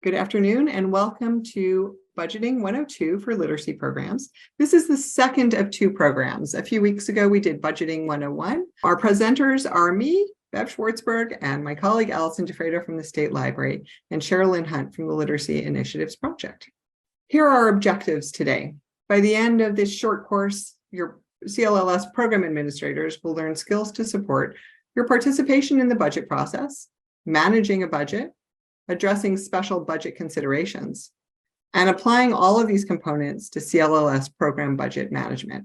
Good afternoon and welcome to Budgeting 102 for literacy programs. This is the second of two programs. A few weeks ago, we did Budgeting 101. Our presenters are me, Bev Schwartzberg, and my colleague Allison DeFredo from the State Library, and Sherilyn Hunt from the Literacy Initiatives Project. Here are our objectives today. By the end of this short course, your CLLS program administrators will learn skills to support your participation in the budget process, managing a budget, addressing special budget considerations, and applying all of these components to CLLS program budget management.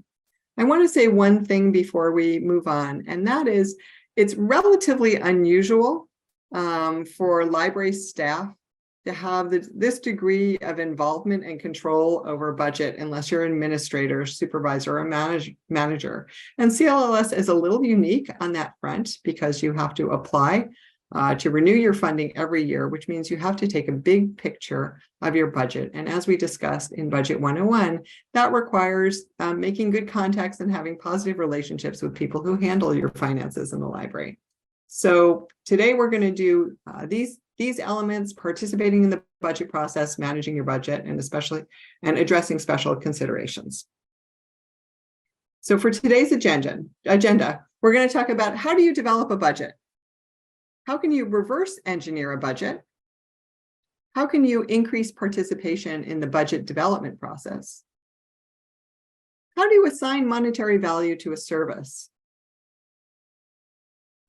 I want to say one thing before we move on, and that is it's relatively unusual for library staff to have this degree of involvement and control over budget unless you're an administrator, supervisor, or manager. And CLLS is a little unique on that front because you have to apply to renew your funding every year, which means you have to take a big picture of your budget. And as we discussed in Budget 101, that requires making good contacts and having positive relationships with people who handle your finances in the library. So today we're going to do these elements: participating in the budget process, managing your budget, and addressing special considerations. So for today's agenda, we're going to talk about how do you develop a budget? How can you reverse engineer a budget? How can you increase participation in the budget development process? How do you assign monetary value to a service?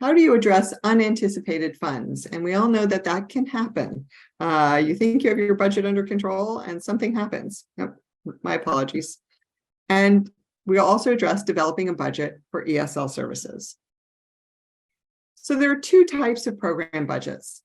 How do you address unanticipated funds? And we all know that that can happen. You think you have your budget under control and something happens. Oh, my apologies. And we also address developing a budget for ESL services. So there are two types of program budgets.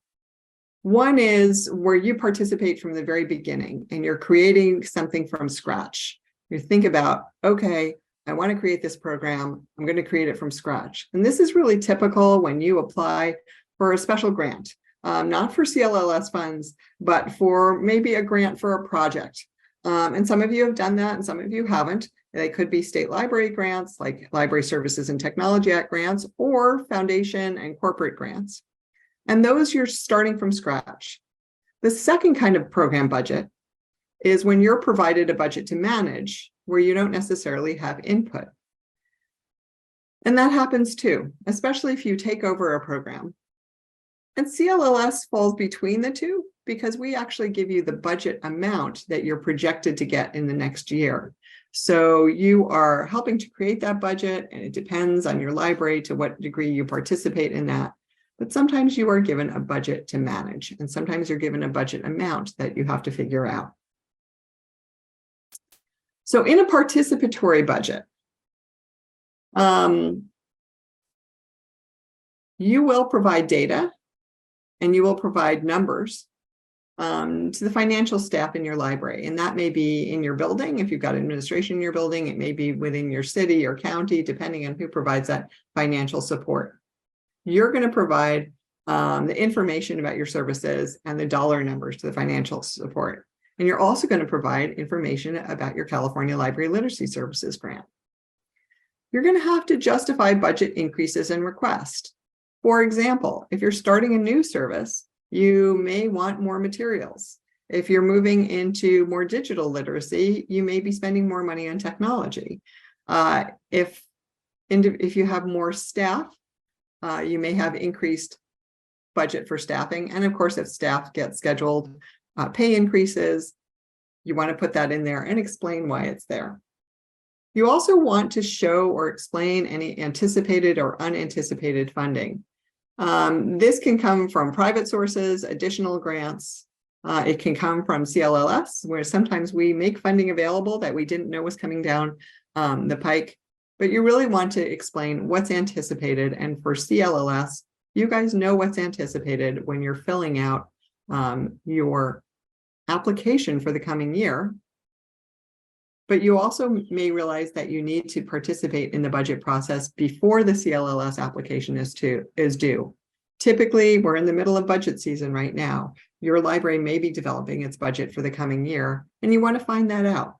One is where you participate from the very beginning and you're creating something from scratch. You think about, okay, I want to create this program. I'm going to create it from scratch. And this is really typical when you apply for a special grant, not for CLLS funds, but for maybe a grant for a project. And some of you have done that and some of you haven't. They could be state library grants, like Library Services and Technology Act grants, or foundation and corporate grants. And those you're starting from scratch. The second kind of program budget is when you're provided a budget to manage, where you don't necessarily have input. And that happens too, especially if you take over a program. And CLLS falls between the two because we actually give you the budget amount that you're projected to get in the next year. So you are helping to create that budget, and it depends on your library to what degree you participate in that. But sometimes you are given a budget to manage, and sometimes you're given a budget amount that you have to figure out. So in a participatory budget, you will provide data and you will provide numbers to the financial staff in your library. And that may be in your building. If you've got administration in your building, it may be within your city or county, depending on who provides that financial support. You're going to provide the information about your services and the dollar numbers to the financial support. And you're also going to provide information about your California Library Literacy Services grant. You're going to have to justify budget increases and request. For example, if you're starting a new service, you may want more materials. If you're moving into more digital literacy, you may be spending more money on technology. If you have more staff, you may have increased budget for staffing. And of course, if staff get scheduled pay increases, you want to put that in there and explain why it's there. You also want to show or explain any anticipated or unanticipated funding. This can come from private sources, additional grants. It can come from CLLS, where sometimes we make funding available that we didn't know was coming down the pike. But you really want to explain what's anticipated. And for CLLS, you guys know what's anticipated when you're filling out your application for the coming year. But you also may realize that you need to participate in the budget process before the CLLS application is due. Typically, we're in the middle of budget season right now. Your library may be developing its budget for the coming year, and you want to find that out.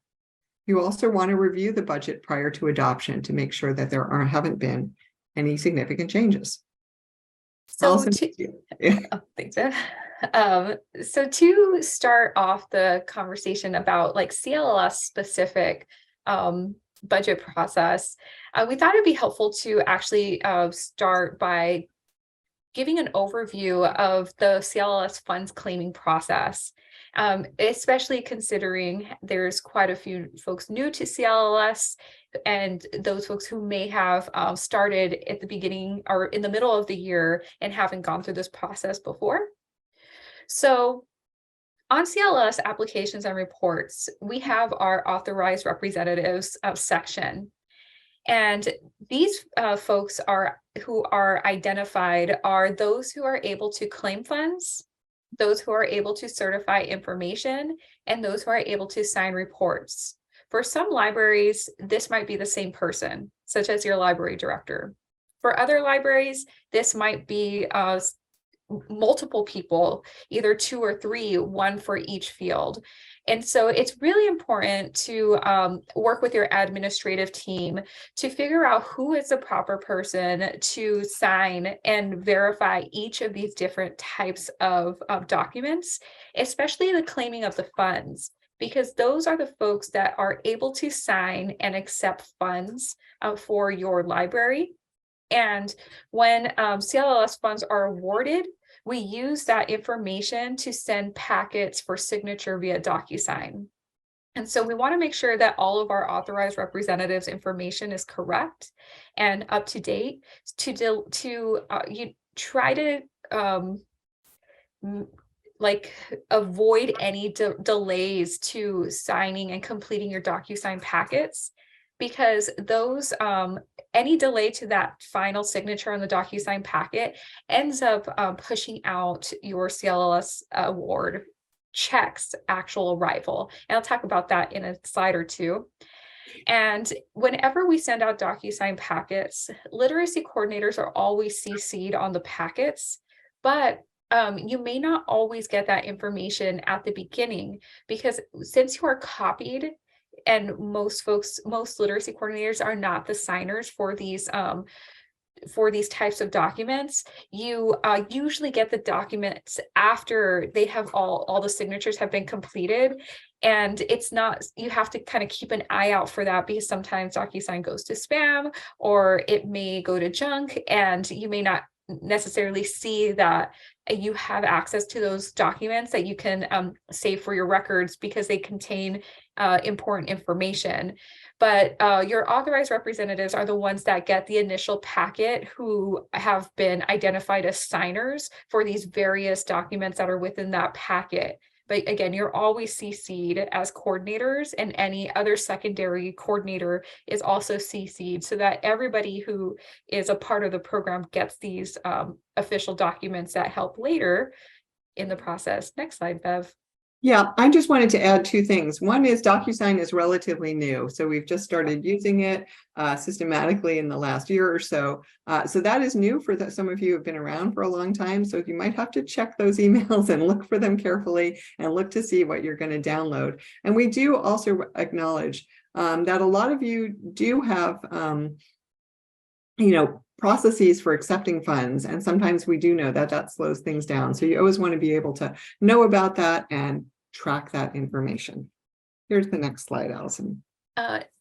You also want to review the budget prior to adoption to make sure that there haven't been any significant changes. So Allison, to, yeah. oh, thanks, Jeff. So to start off the conversation about like CLLS specific budget process, we thought it'd be helpful to actually start by giving an overview of the CLLS funds claiming process, especially considering there's quite a few folks new to CLLS and those folks who may have started at the beginning or in the middle of the year and haven't gone through this process before. So on CLLS applications and reports, we have our authorized representatives section. And these folks who are identified are those who are able to claim funds, those who are able to certify information, and those who are able to sign reports. For some libraries, this might be the same person, such as your library director. For other libraries, this might be multiple people, either 2 or 3, one for each field. And so it's really important to work with your administrative team to figure out who is the proper person to sign and verify each of these different types of documents, especially the claiming of the funds, because those are the folks that are able to sign and accept funds for your library. And when CLLS funds are awarded, we use that information to send packets for signature via DocuSign. And so we want to make sure that all of our authorized representatives information is correct and up to date you try to like avoid any delays to signing and completing your DocuSign packets, because those any delay to that final signature on the DocuSign packet ends up pushing out your CLLS award check's actual arrival. And I'll talk about that in a slide or two. And whenever we send out DocuSign packets, literacy coordinators are always CC'd on the packets, but you may not always get that information at the beginning, because since you are copied, and most literacy coordinators are not the signers for these types of documents, you usually get the documents after they have all the signatures have been completed. And it's not, you have to kind of keep an eye out for that, because sometimes DocuSign goes to spam, or it may go to junk, and you may not necessarily see that you have access to those documents that you can save for your records, because they contain important information. But your authorized representatives are the ones that get the initial packet, who have been identified as signers for these various documents that are within that packet. But again, you're always CC'd as coordinators, and any other secondary coordinator is also CC'd, so that everybody who is a part of the program gets these official documents that help later in the process. Next slide, Bev. Yeah, I just wanted to add 2 things. One is DocuSign is relatively new, so we've just started using it systematically in the last year or so. So that is new for some of you who have been around for a long time. So you might have to check those emails and look for them carefully and look to see what you're going to download. And we do also acknowledge that a lot of you do have, processes for accepting funds. And sometimes we do know that that slows things down. So you always want to be able to know about that and track that information. Here's the next slide, Allison.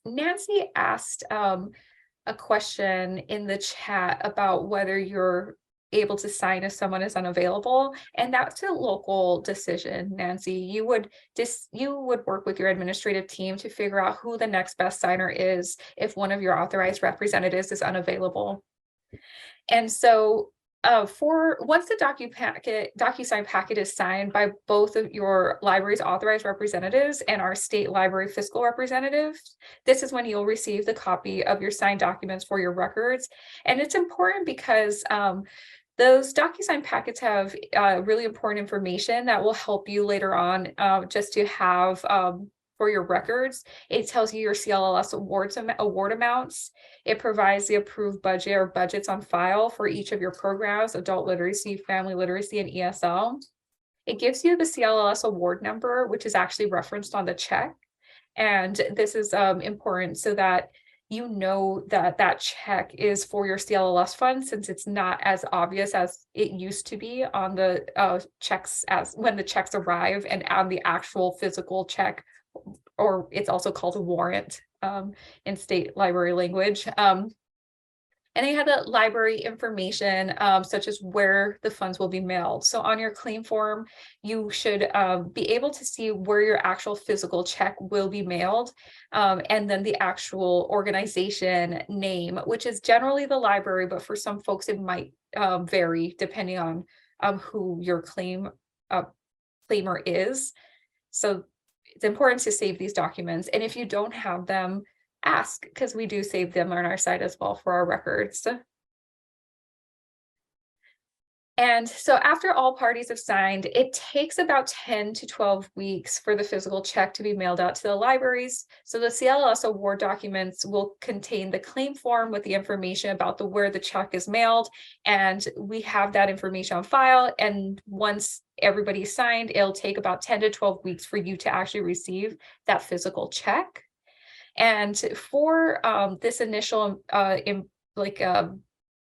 Nancy asked a question in the chat about whether you're able to sign if someone is unavailable, and that's a local decision. Nancy, you would work with your administrative team to figure out who the next best signer is if one of your authorized representatives is unavailable. And so once the DocuSign packet is signed by both of your library's authorized representatives and our state library fiscal representatives, this is when you'll receive the copy of your signed documents for your records. And it's important because those DocuSign packets have really important information that will help you later on, just to have for your records. It tells you your CLLS award amounts. It provides the approved budget or budgets on file for each of your programs: adult literacy, family literacy, and ESL. It gives you the CLLS award number, which is actually referenced on the check. And this is important so that you know that that check is for your CLLS fund, since it's not as obvious as it used to be on the checks, as when the checks arrive and on the actual physical check, or it's also called a warrant in state library language. And they have the library information, such as where the funds will be mailed. So on your claim form, you should be able to see where your actual physical check will be mailed, and then the actual organization name, which is generally the library, but for some folks it might vary depending on who your claimer is. So it's important to save these documents. And if you don't have them, ask, because we do save them on our site as well for our records. And so after all parties have signed, it takes about 10 to 12 weeks for the physical check to be mailed out to the libraries. So the CLLS award documents will contain the claim form with the information about where the check is mailed. And we have that information on file. And once everybody's signed, it'll take about 10 to 12 weeks for you to actually receive that physical check. And for this initial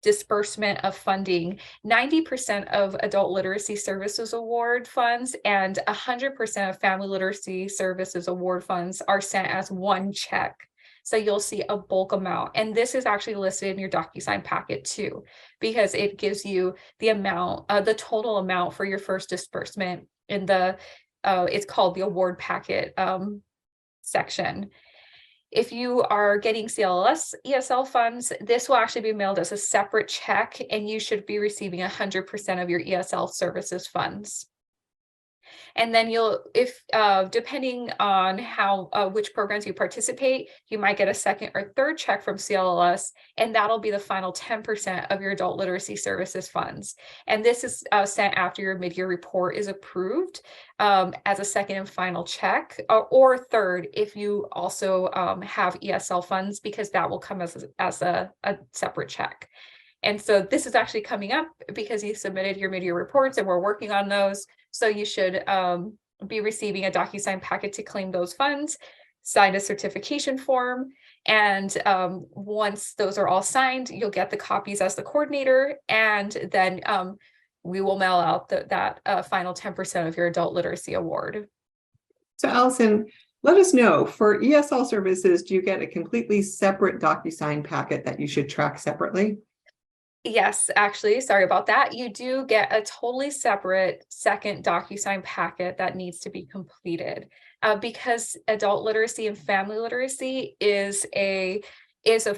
disbursement of funding, 90% of adult literacy services award funds and 100% of family literacy services award funds are sent as one check. So you'll see a bulk amount. And this is actually listed in your DocuSign packet too, because it gives you the amount, the total amount for your first disbursement in the, it's called the award packet section. If you are getting CLLS ESL funds, this will actually be mailed as a separate check, and you should be receiving 100% of your ESL services funds. And then depending on which programs you participate, you might get a second or third check from CLLS, and that'll be the final 10% of your adult literacy services funds. And this is sent after your mid-year report is approved as a second and final check, or third if you also have ESL funds, because that will come as a separate check. And so this is actually coming up because you submitted your mid-year reports and we're working on those. So you should be receiving a DocuSign packet to claim those funds, sign a certification form, and once those are all signed, you'll get the copies as the coordinator, and then we will mail out that final 10% of your adult literacy award. So Allison, let us know, for ESL services, do you get a completely separate DocuSign packet that you should track separately? Yes, actually, sorry about that. You do get a totally separate second DocuSign packet that needs to be completed because adult literacy and family literacy is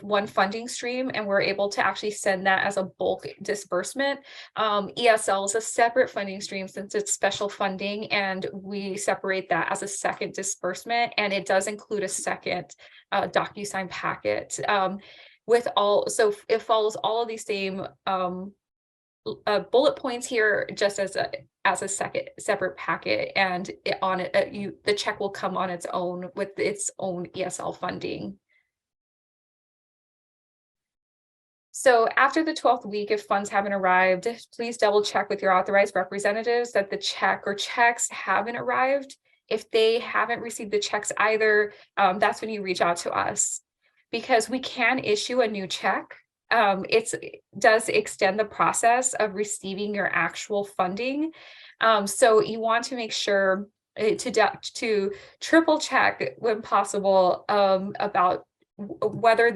one funding stream, and we're able to actually send that as a bulk disbursement. ESL is a separate funding stream since it's special funding, and we separate that as a second disbursement, and it does include a second DocuSign packet. So it follows all of these same bullet points here, just as a second separate packet, and the check will come on its own with its own ESL funding. So after the 12th week, if funds haven't arrived, please double check with your authorized representatives that the check or checks haven't arrived. If they haven't received the checks either, that's when you reach out to us, because we can issue a new check. It does extend the process of receiving your actual funding. So you want to make sure to triple check when possible about whether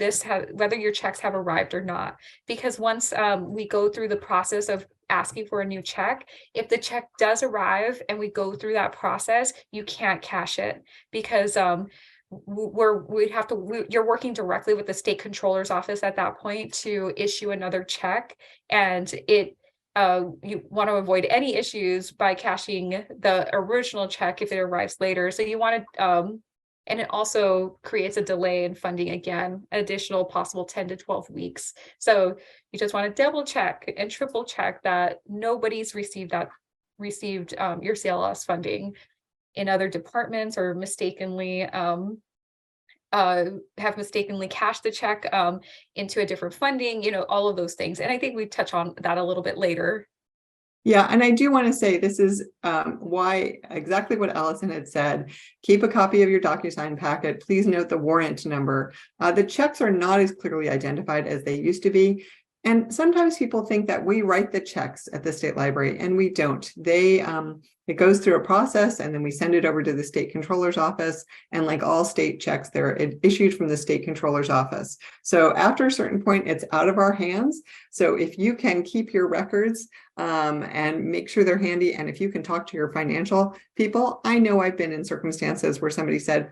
your checks have arrived or not, because once we go through the process of asking for a new check, if the check does arrive and we go through that process, you can't cash it, because you're working directly with the state controller's office at that point to issue another check, and you want to avoid any issues by cashing the original check if it arrives later. So you want to and it also creates a delay in funding, again, additional possible 10 to 12 weeks. So you just want to double check and triple check that nobody's received your CLLS funding in other departments, or mistakenly have mistakenly cashed the check into a different funding, all of those things. And I think we touch on that a little bit later. Yeah, and I do want to say this is why exactly what Allison had said. Keep a copy of your DocuSign packet. Please note the warrant number. The checks are not as clearly identified as they used to be. And sometimes people think that we write the checks at the state library, and we don't. It goes through a process, and then we send it over to the state controller's office. And like all state checks, they're issued from the state controller's office. So after a certain point, it's out of our hands. So if you can keep your records and make sure they're handy, and if you can talk to your financial people, I know I've been in circumstances where somebody said,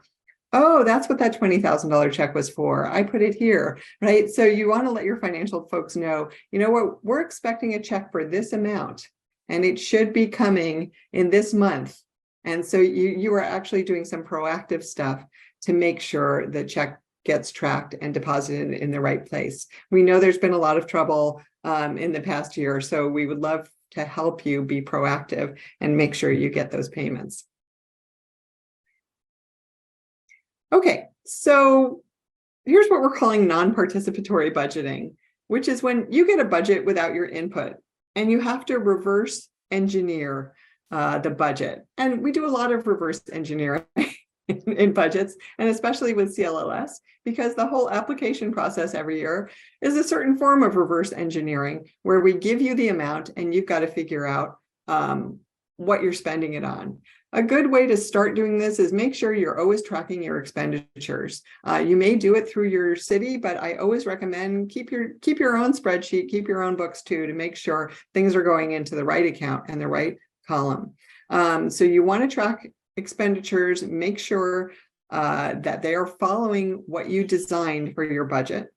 oh, that's what that $20,000 check was for. I put it here, right? So you want to let your financial folks know, you know what, we're expecting a check for this amount, and it should be coming in this month. And so you are actually doing some proactive stuff to make sure the check gets tracked and deposited in the right place. We know there's been a lot of trouble in the past year, so we would love to help you be proactive and make sure you get those payments. Okay, so here's what we're calling non-participatory budgeting, which is when you get a budget without your input and you have to reverse engineer the budget. And we do a lot of reverse engineering in budgets, and especially with CLLS, because the whole application process every year is a certain form of reverse engineering where we give you the amount and you've got to figure out what you're spending it on. A good way to start doing this is make sure you're always tracking your expenditures. You may do it through your city, but I always recommend keep your own spreadsheet, keep your own books too, to make sure things are going into the right account and the right column. So you want to track expenditures, make sure that they are following what you designed for your budget.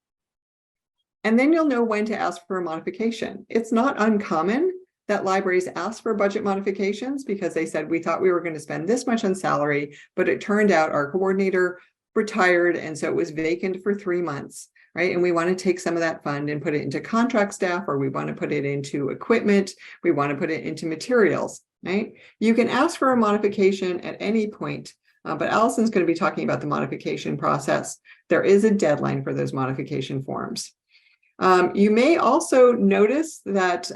And then you'll know when to ask for a modification. It's not uncommon that libraries ask for budget modifications because they said, we thought we were going to spend this much on salary, but it turned out our coordinator retired, and so it was vacant for 3 months, right? And we want to take some of that fund and put it into contract staff, or we want to put it into equipment, we want to put it into materials, right? You can ask for a modification at any point, but Allison's going to be talking about the modification process. There is a deadline for those modification forms. You may also notice that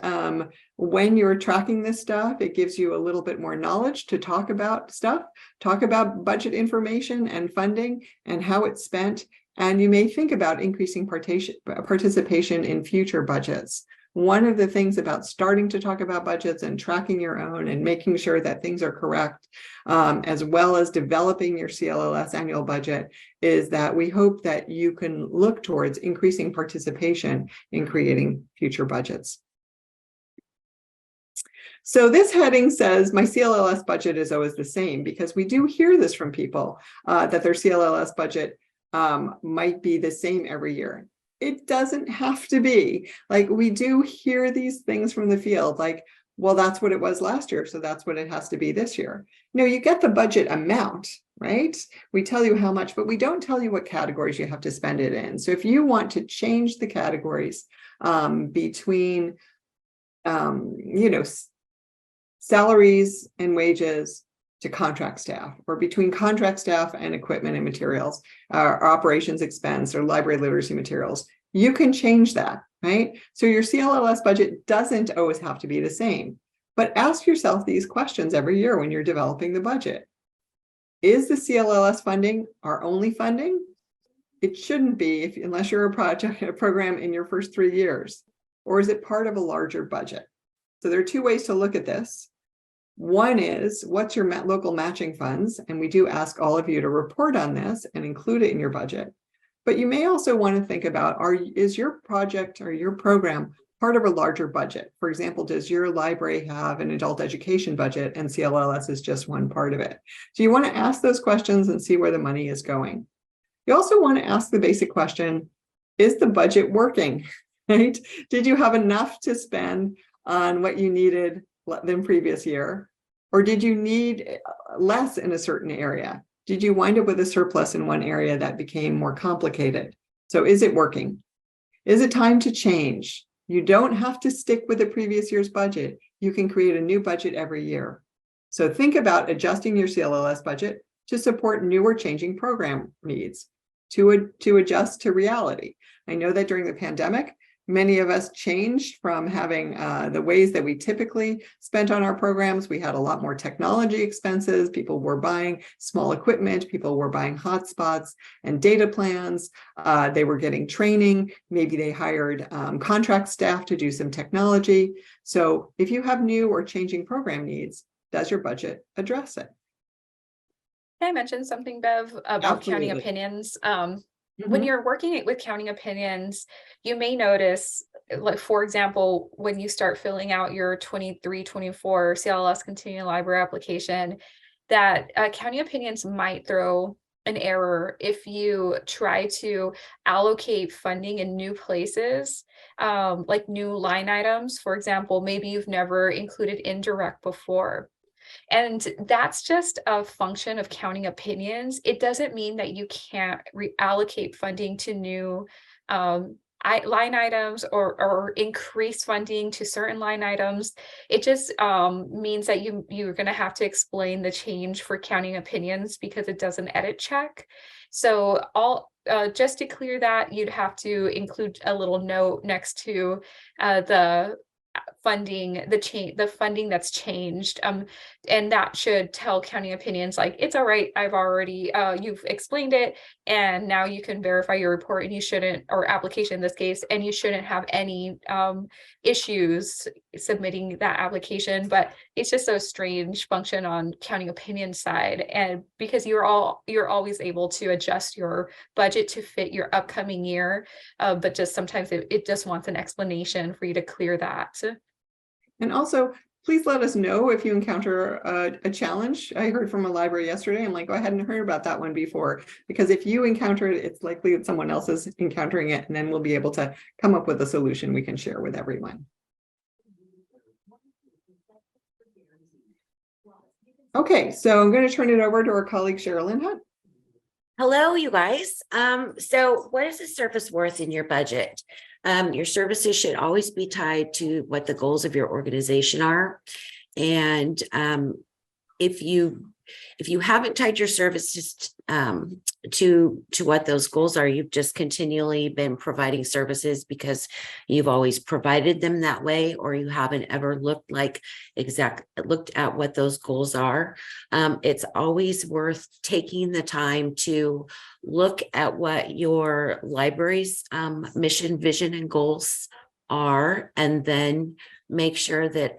when you're tracking this stuff, it gives you a little bit more knowledge to talk about stuff, talk about budget information and funding and how it's spent. And you may think about increasing participation in future budgets. One of the things about starting to talk about budgets and tracking your own and making sure that things are correct, as well as developing your CLLS annual budget, is that we hope that you can look towards increasing participation in creating future budgets. So this heading says, my CLLS budget is always the same, because we do hear this from people that their CLLS budget might be the same every year. It doesn't have to be. Like, we do hear these things from the field, like, well, that's what it was last year, so that's what it has to be this year. No, you get the budget amount, right? We tell you how much, but we don't tell you what categories you have to spend it in. So if you want to change the categories between, salaries and wages to contract staff, or between contract staff and equipment and materials, or operations expense, or library literacy materials, you can change that, right? So your CLLS budget doesn't always have to be the same, but ask yourself these questions every year when you're developing the budget. Is the CLLS funding our only funding? It shouldn't be, unless you're a program in your first 3 years, or is it part of a larger budget? So there are 2 ways to look at this. One is, what's your local matching funds? And we do ask all of you to report on this and include it in your budget. But you may also want to think about, is your project or your program part of a larger budget? For example, does your library have an adult education budget and CLLS is just one part of it? So you want to ask those questions and see where the money is going. You also want to ask the basic question, is the budget working, right? Did you have enough to spend on what you needed than previous year? Or did you need less in a certain area? Did you wind up with a surplus in one area that became more complicated? So is it working? Is it time to change? You don't have to stick with the previous year's budget. You can create a new budget every year. So think about adjusting your CLLS budget to support new or changing program needs, to adjust to reality. I know that during the pandemic, Many of us changed from having the ways that we typically spent on our programs. We had a lot more technology expenses. People were buying small equipment. People were buying hotspots and data plans. They were getting training. Maybe they hired contract staff to do some technology. So if you have new or changing program needs, does your budget address it? Can I mention something, Bev, about counting Absolutely. opinions? When Mhm. you're working with counting opinions, you may notice, like, for example, when you start filling out your 23-24 CLLS continuing library application, that counting opinions might throw an error if you try to allocate funding in new places, like new line items. For example, maybe you've never included indirect before. And that's just a function of counting opinions. It doesn't mean that you can't reallocate funding to new line items, or increase funding to certain line items. It just means that you're going to have to explain the change for counting opinions because it does an edit check. So just to clear that, you'd have to include a little note next to the the funding that's changed, and that should tell counting opinions, like, it's all right, I've already you've explained it, and now you can verify your report, and you shouldn't, or application in this case, and you shouldn't have any issues submitting that application. But it's just a strange function on counting opinion side, and because you're always able to adjust your budget to fit your upcoming year, but just sometimes it just wants an explanation for you to clear that. And also, please let us know if you encounter a challenge. I heard from a library yesterday. I'm like, oh, I hadn't heard about that one before. Because if you encounter it, it's likely that someone else is encountering it, and then we'll be able to come up with a solution we can share with everyone. Okay, so I'm going to turn it over to our colleague Sherilyn Hunt. Hello, you guys. So what is the service worth in your budget? Your services should always be tied to what the goals of your organization are. And if you haven't tied your services to what those goals are, you've just continually been providing services because you've always provided them that way, or you haven't ever looked at what those goals are. It's always worth taking the time to look at what your library's mission, vision, and goals are, and then make sure that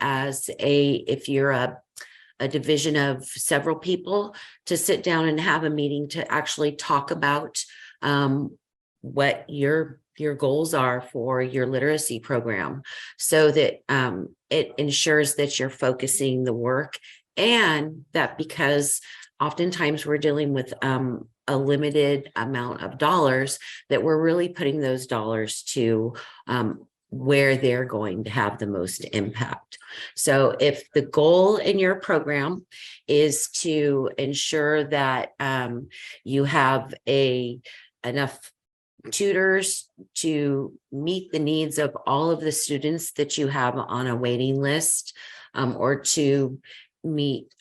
if you're a division of several people, to sit down and have a meeting to actually talk about what your goals are for your literacy program, so that it ensures that you're focusing the work, and that, because oftentimes we're dealing with a limited amount of dollars, that we're really putting those dollars to where they're going to have the most impact. So if the goal in your program is to ensure that you have enough tutors to meet the needs of all of the students that you have on a waiting list, or to meet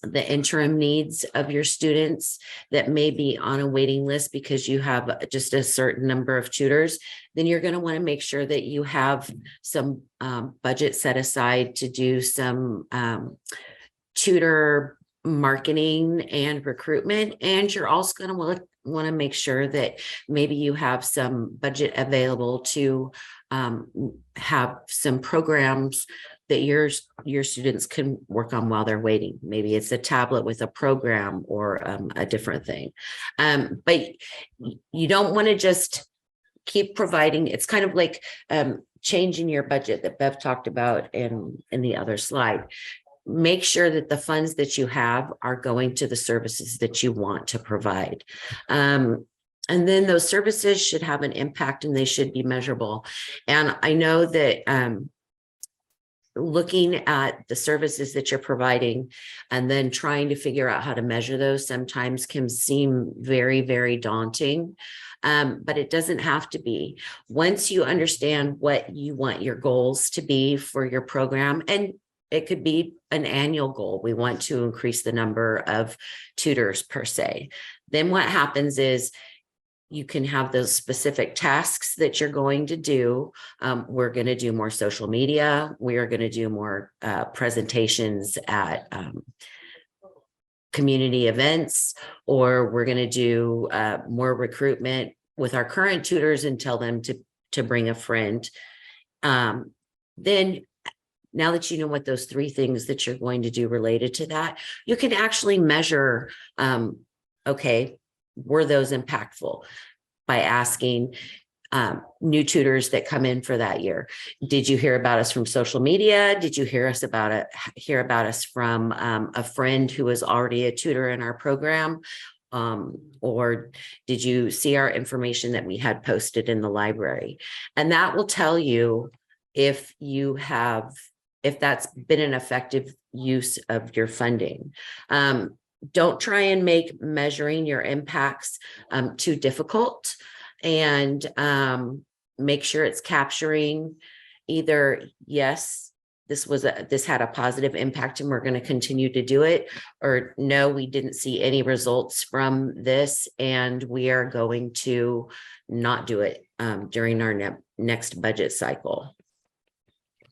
the interim needs of your students that may be on a waiting list because you have just a certain number of tutors, then you're going to want to make sure that you have some budget set aside to do some tutor marketing and recruitment. And you're also going to want to make sure that maybe you have some budget available to have some programs that your students can work on while they're waiting. Maybe it's a tablet with a program, or a different thing. But you don't want to just keep providing. It's kind of like changing your budget that Bev talked about in the other slide. Make sure that the funds that you have are going to the services that you want to provide. And then those services should have an impact, and they should be measurable. And I know that looking at the services that you're providing and then trying to figure out how to measure those sometimes can seem very, very daunting. But it doesn't have to be. Once you understand what you want your goals to be for your program, and it could be an annual goal, we want to increase the number of tutors per se. Then what happens is you can have those specific tasks that you're going to do. We're going to do more social media. We are going to do more presentations at community events, or we're going to do more recruitment with our current tutors and tell them to bring a friend. Then now that you know what those 3 things that you're going to do related to that, you can actually measure, okay, were those impactful, by asking new tutors that come in for that year. Did you hear about us from social media? Did you hear about us from a friend who was already a tutor in our program? Or did you see our information that we had posted in the library? And that will tell you if that's been an effective use of your funding. Don't try and make measuring your impacts too difficult, and make sure it's capturing either, yes, this had a positive impact and we're going to continue to do it, or no, we didn't see any results from this and we are going to not do it during our next budget cycle.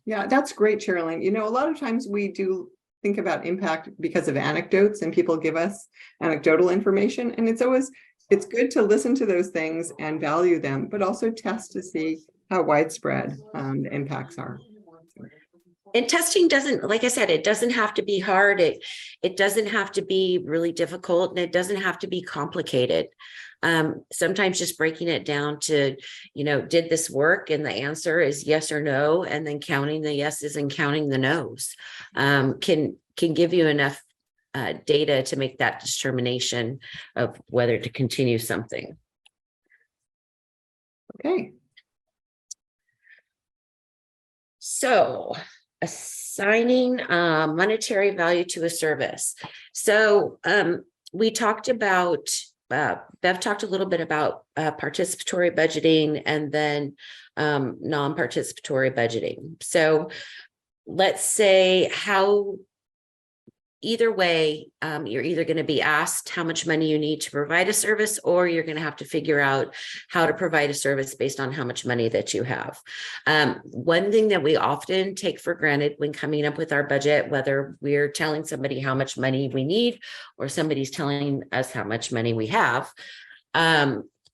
Yeah, that's great, Sherilyn. You know, a lot of times we do think about impact because of anecdotes, and people give us anecdotal information. And it's good to listen to those things and value them, but also test to see how widespread the impacts are. And testing doesn't, like I said, it doesn't have to be hard. It doesn't have to be really difficult, and it doesn't have to be complicated. Sometimes just breaking it down to, did this work? And the answer is yes or no. And then counting the yeses and counting the nos can give you enough data to make that determination of whether to continue something. Okay. So assigning monetary value to a service. So we talked about, Bev talked a little bit about participatory budgeting and then non-participatory budgeting. So let's say either way, you're either going to be asked how much money you need to provide a service, or you're going to have to figure out how to provide a service based on how much money that you have. One thing that we often take for granted when coming up with our budget, whether we're telling somebody how much money we need or somebody's telling us how much money we have,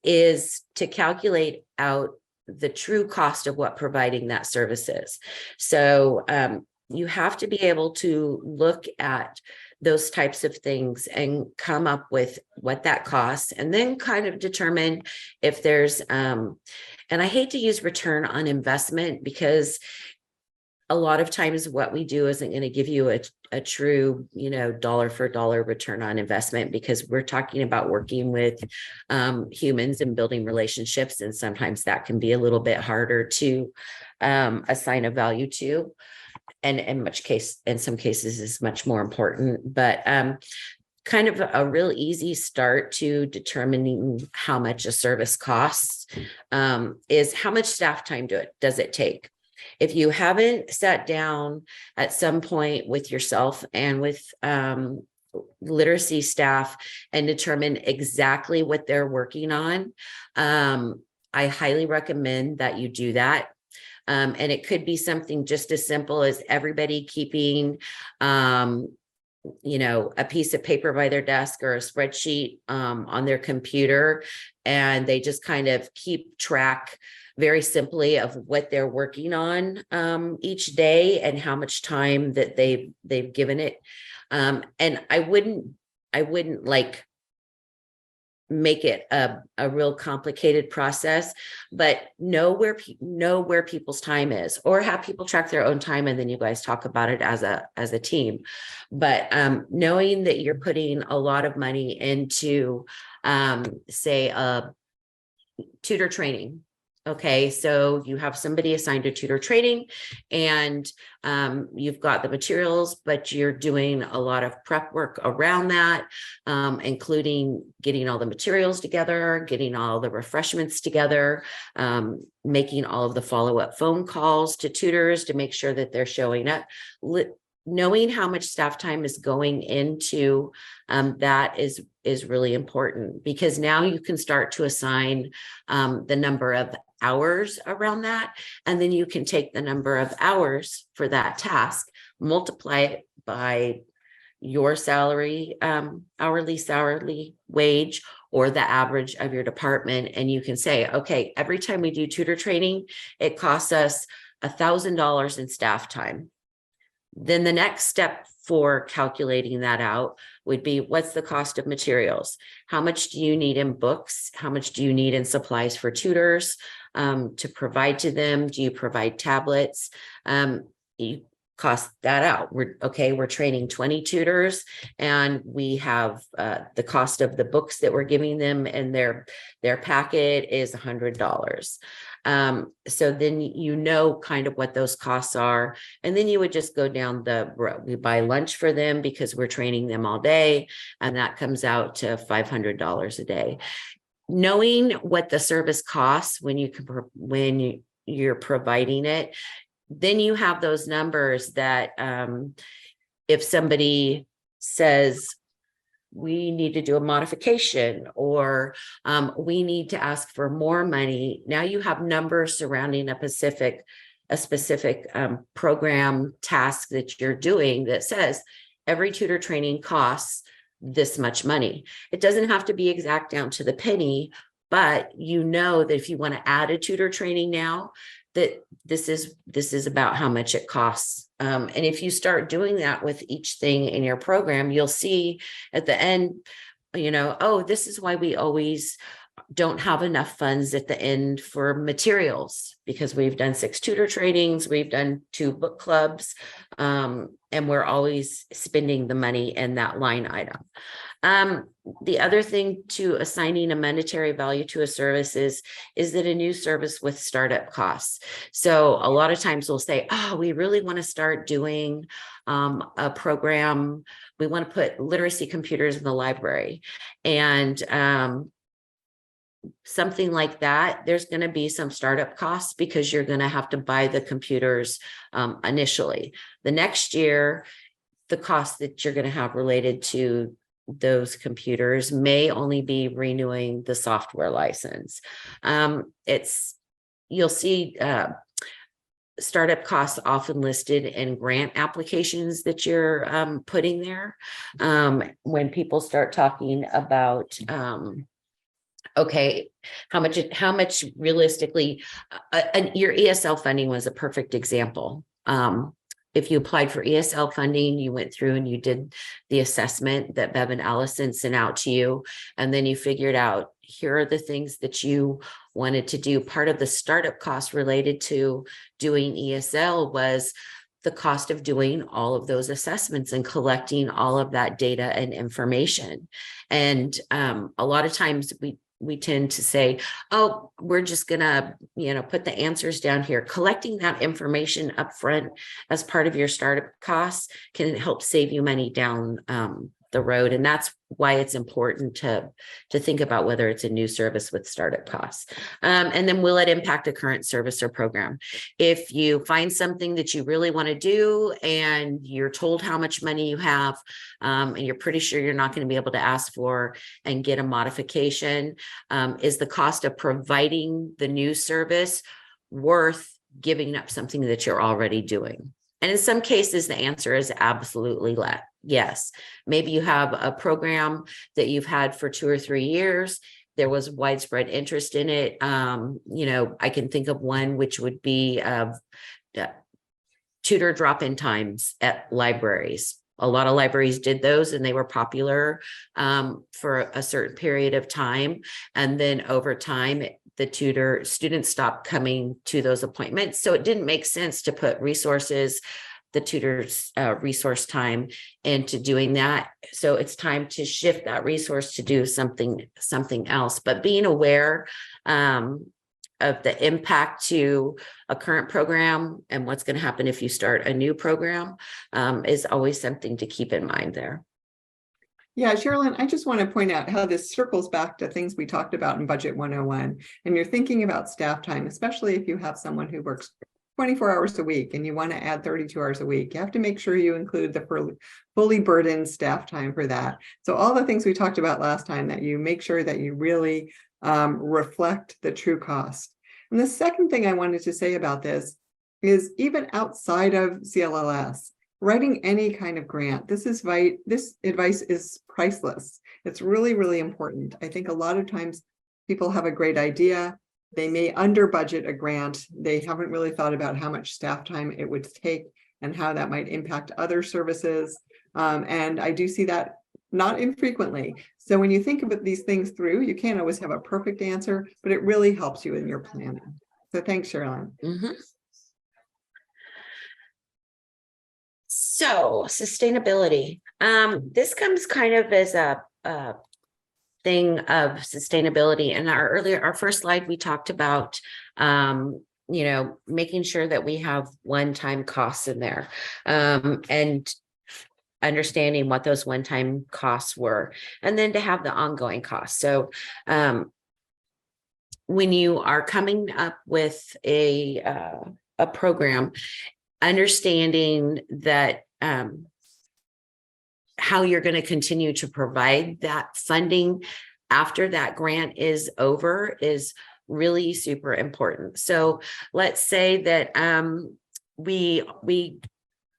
is to calculate out the true cost of what providing that service is. So you have to be able to look at those types of things and come up with what that costs, and then kind of determine if there's, and I hate to use return on investment, because a lot of times what we do isn't going to give you a true, dollar for dollar return on investment, because we're talking about working with humans and building relationships. And sometimes that can be a little bit harder to assign a value to. And in some cases is much more important, but kind of a real easy start to determining how much a service costs is how much staff time does it take. If you haven't sat down at some point with yourself and with literacy staff and determine exactly what they're working on, I highly recommend that you do that. And it could be something just as simple as everybody keeping, a piece of paper by their desk or a spreadsheet on their computer, and they just kind of keep track very simply of what they're working on each day and how much time that they've given it. And I wouldn't like make it a real complicated process, but know where people's time is, or have people track their own time, and then you guys talk about it as a team. But knowing that you're putting a lot of money into say tutor training. Okay, so you have somebody assigned to tutor training, and you've got the materials, but you're doing a lot of prep work around that, including getting all the materials together, getting all the refreshments together, making all of the follow-up phone calls to tutors to make sure that they're showing up. knowing how much staff time is going into that is really important, because now you can start to assign the number of hours around that, and then you can take the number of hours for that task, multiply it by your salary, hourly wage, or the average of your department, and you can say, okay, every time we do tutor training, it costs us $1,000 in staff time. Then the next step for calculating that out would be, what's the cost of materials? How much do you need in books? How much do you need in supplies for tutors to provide to them? Do you provide tablets? You cost that out. We're training 20 tutors, and we have the cost of the books that we're giving them, and their packet is $100. So then you know kind of what those costs are, and then you would just go down the road. We buy lunch for them because we're training them all day, and that comes out to $500 a day. Knowing what the service costs when you're providing it, then you have those numbers that if somebody says, we need to do a modification, or we need to ask for more money, now you have numbers surrounding a specific program task that you're doing that says every tutor training costs this much money. It doesn't have to be exact down to the penny, but you know that if you want to add a tutor training now, that this is about how much it costs. And if you start doing that with each thing in your program, you'll see at the end, oh, this is why we always don't have enough funds at the end for materials, because we've done 6 tutor trainings, we've done 2 book clubs, and we're always spending the money in that line item. The other thing to assigning a monetary value to a service is that a new service with startup costs. So a lot of times we'll say, oh, we really want to start doing a program. We want to put literacy computers in the library, and something like that, there's going to be some startup costs because you're going to have to buy the computers initially. The next year, the cost that you're going to have related to those computers may only be renewing the software license. You'll see startup costs often listed in grant applications that you're putting there. When people start talking about okay, how much realistically, your ESL funding was a perfect example. If you applied for ESL funding, you went through and you did the assessment that Bev and Allison sent out to you, and then you figured out, here are the things that you wanted to do. Part of the startup cost related to doing ESL was the cost of doing all of those assessments and collecting all of that data and information. And a lot of times we tend to say, oh, we're just gonna, put the answers down here. Collecting that information up front as part of your startup costs can help save you money down the road. And that's why it's important to think about whether it's a new service with startup costs. And then will it impact a current service or program? If you find something that you really want to do and you're told how much money you have, and you're pretty sure you're not going to be able to ask for and get a modification, is the cost of providing the new service worth giving up something that you're already doing? And in some cases, the answer is absolutely yes. Maybe you have a program that you've had for 2 or 3 years. There was widespread interest in it. I can think of one which would be tutor drop-in times at libraries. A lot of libraries did those, and they were popular for a certain period of time. And then over time, the students stopped coming to those appointments. So it didn't make sense to put the tutor's resource time into doing that. So it's time to shift that resource to do something else. But being aware of the impact to a current program and what's going to happen if you start a new program is always something to keep in mind there. Yeah, Sherilyn, I just want to point out how this circles back to things we talked about in Budget 101. And you're thinking about staff time, especially if you have someone who works 24 hours a week and you want to add 32 hours a week, you have to make sure you include the fully burdened staff time for that. So all the things we talked about last time, that you make sure that you really reflect the true cost. And the second thing I wanted to say about this is, even outside of CLLS, writing any kind of grant, this advice is priceless. It's really, really important. I think a lot of times people have a great idea. They may under budget a grant. They haven't really thought about how much staff time it would take and how that might impact other services. And I do see that not infrequently. So when you think about these things through, you can't always have a perfect answer, but it really helps you in your planning. So thanks, Sherilyn. So sustainability. This comes kind of as a thing of sustainability. In our first slide, we talked about making sure that we have one-time costs in there, and understanding what those one-time costs were, and then to have the ongoing costs. So when you are coming up with a program, understanding that how you're going to continue to provide that funding after that grant is over is really super important. So let's say that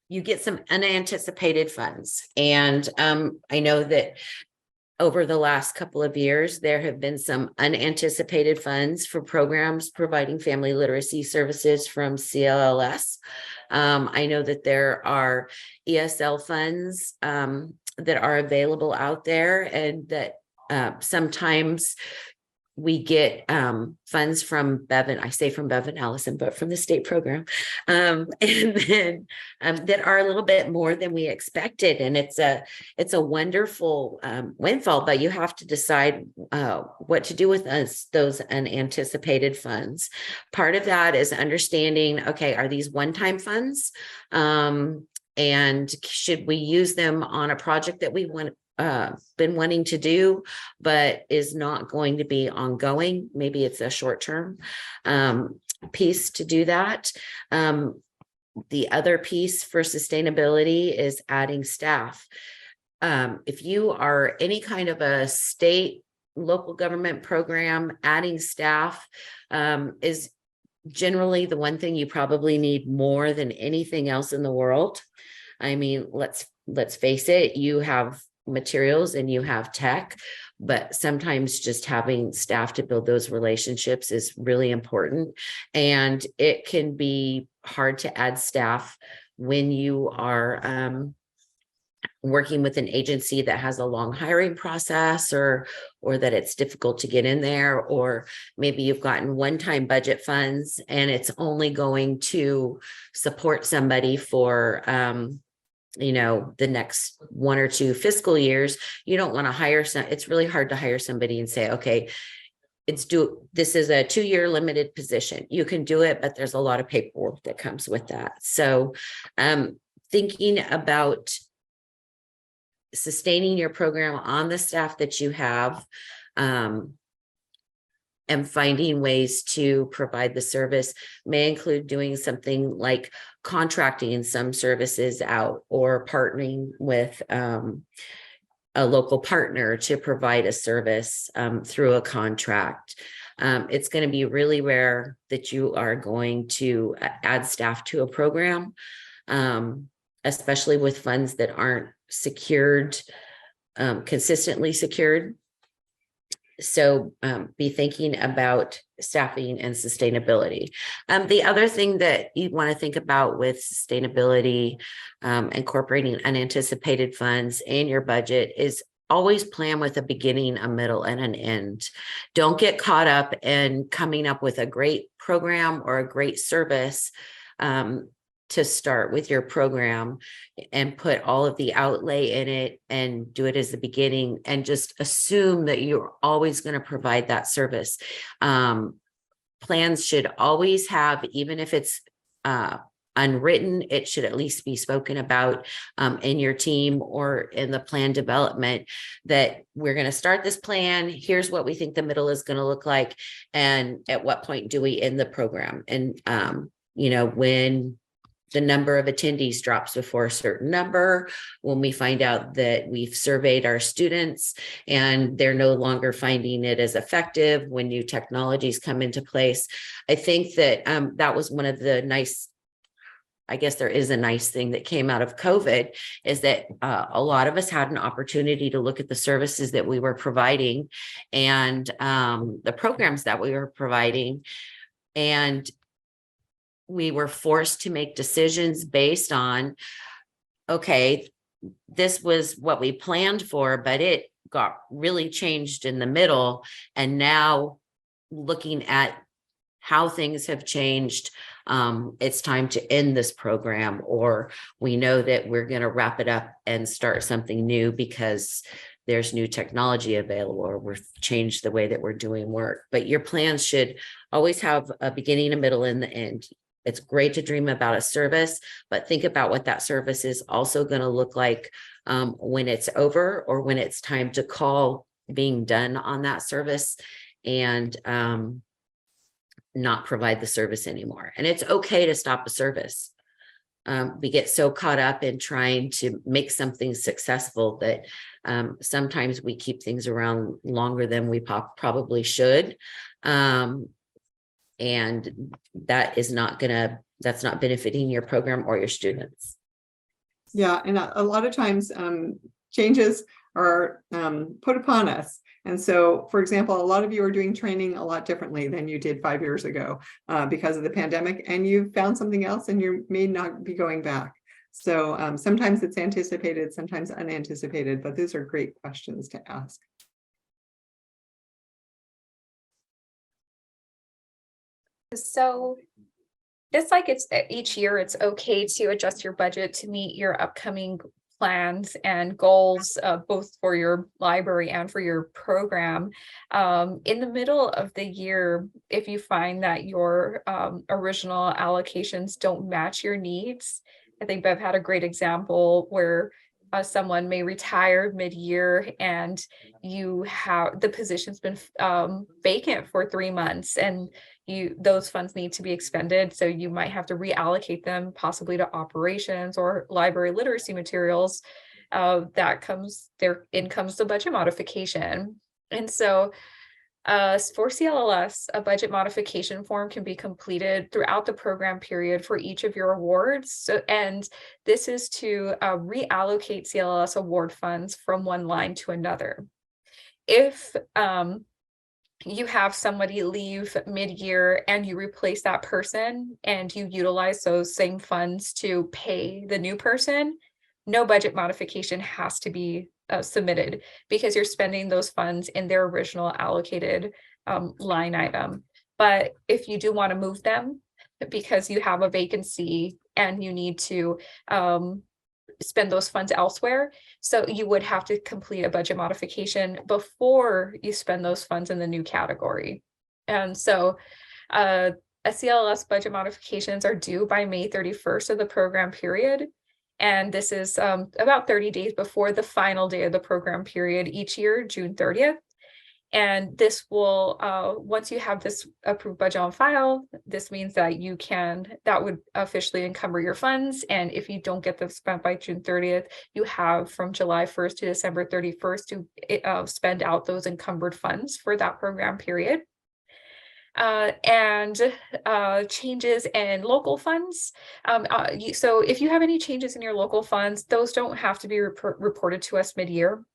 you get some unanticipated funds. And I know that over the last couple of years, there have been some unanticipated funds for programs providing family literacy services from CLLS. I know that there are ESL funds that are available out there, and that sometimes we get funds from Bevan. I say from Bevan Allison, but from the state program, and then that are a little bit more than we expected. And it's a wonderful windfall, but you have to decide what to do with those unanticipated funds. Part of that is understanding, okay, are these one-time funds? And should we use them on a project that we been wanting to do, but is not going to be ongoing? Maybe it's a short-term piece to do that. The other piece for sustainability is adding staff. If you are any kind of a state, local government program, adding staff is generally the one thing you probably need more than anything else in the world. I mean, let's face it, you have materials and you have tech, but sometimes just having staff to build those relationships is really important. And it can be hard to add staff when you are working with an agency that has a long hiring process, or that it's difficult to get in there, or maybe you've gotten one-time budget funds and it's only going to support somebody for the next 1 or 2 fiscal years. You don't want to hire it's really hard to hire somebody and say, okay, this is a 2-year limited position. You can do it, but there's a lot of paperwork that comes with that. So thinking about sustaining your program on the staff that you have, and finding ways to provide the service may include doing something like contracting some services out, or partnering with a local partner to provide a service through a contract. It's going to be really rare that you are going to add staff to a program, especially with funds that aren't secured, consistently secured. So be thinking about staffing and sustainability. The other thing that you want to think about with sustainability, incorporating unanticipated funds in your budget, is always plan with a beginning, a middle, and an end. Don't get caught up in coming up with a great program or a great service to start with your program and put all of the outlay in it and do it as the beginning and just assume that you're always going to provide that service. Plans should always have, even if it's unwritten, it should at least be spoken about in your team or in the plan development, that we're going to start this plan. Here's what we think the middle is going to look like. And at what point do we end the program? And when the number of attendees drops before a certain number, when we find out that we've surveyed our students and they're no longer finding it as effective, when new technologies come into place. I think that that was one of the nice, I guess there is a nice thing that came out of COVID, is that a lot of us had an opportunity to look at the services that we were providing and the programs that we were providing. And we were forced to make decisions based on, okay, this was what we planned for, but it got really changed in the middle. And now looking at how things have changed, it's time to end this program, or we know that we're going to wrap it up and start something new because there's new technology available, or we've changed the way that we're doing work. But your plans should always have a beginning, a middle, and the end. It's great to dream about a service, but think about what that service is also going to look like when it's over, or when it's time to call being done on that service and not provide the service anymore. And it's okay to stop a service. We get so caught up in trying to make something successful that sometimes we keep things around longer than we probably should. And that's not benefiting your program or your students. Yeah, and a lot of times changes are put upon us. And so, for example, a lot of you are doing training a lot differently than you did 5 years ago because of the pandemic, and you found something else and you may not be going back. So sometimes it's anticipated, sometimes unanticipated, but these are great questions to ask. So just like it's each year, it's okay to adjust your budget to meet your upcoming plans and goals, both for your library and for your program. In the middle of the year, if you find that your original allocations don't match your needs, I think Bev had a great example where someone may retire mid-year and you have the position's been vacant for 3 months, and those funds need to be expended. So you might have to reallocate them possibly to operations or library literacy materials. In comes the budget modification. And so for CLLS, a budget modification form can be completed throughout the program period for each of your awards. And this is to reallocate CLLS award funds from one line to another. If you have somebody leave mid-year and you replace that person and you utilize those same funds to pay the new person, no budget modification has to be submitted because you're spending those funds in their original allocated line item. But if you do want to move them because you have a vacancy and you need to spend those funds elsewhere, so you would have to complete a budget modification before you spend those funds in the new category. And so CLLS budget modifications are due by May 31st of the program period. And this is about 30 days before the final day of the program period each year, June 30th. And this will, once you have this approved budget on file, this means that that would officially encumber your funds. And if you don't get them spent by June 30th, you have from July 1st to December 31st to spend out those encumbered funds for that program period. And changes in local funds. So if you have any changes in your local funds, those don't have to be reported to us mid-year.